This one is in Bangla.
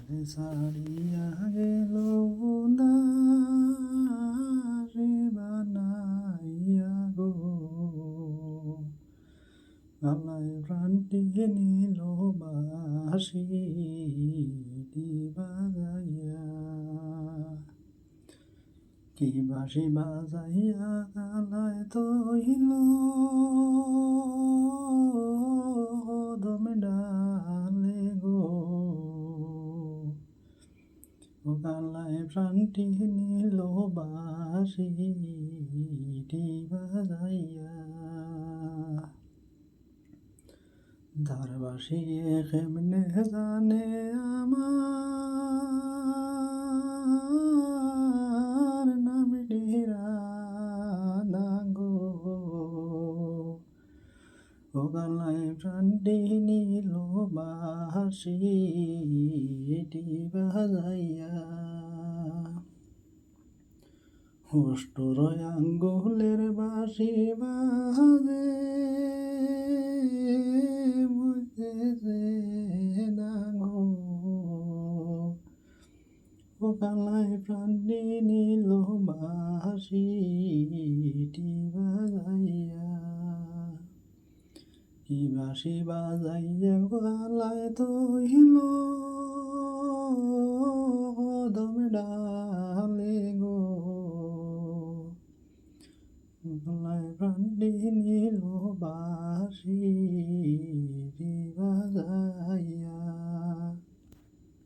সারিয়া গেল না রে বানাইয়া গো আল্লাহ প্রাণটি নিল বাসি বাজাইয়া কি বাসি বাজাইয়া গালায় তৈল দমে ডালে গো ও গালায় প্রাণটি নিল বাসি বাজাইয়া ধারবাসী কেমনে জানে আমার নামটি রাধা গো ও গালায় প্রাণটি নিল বাসি বাজাইয়া অষ্টর আঙ্গুলের বাঁশি বাজে বুঝেছে না গো ও গালায় প্রাণটি নিল বাঁশি বাজাইয়া কি বাঁশি বাজাইয়া গলায় তৈল দমে ডালে গো গলায় প্রাণটি নিল বাঁশি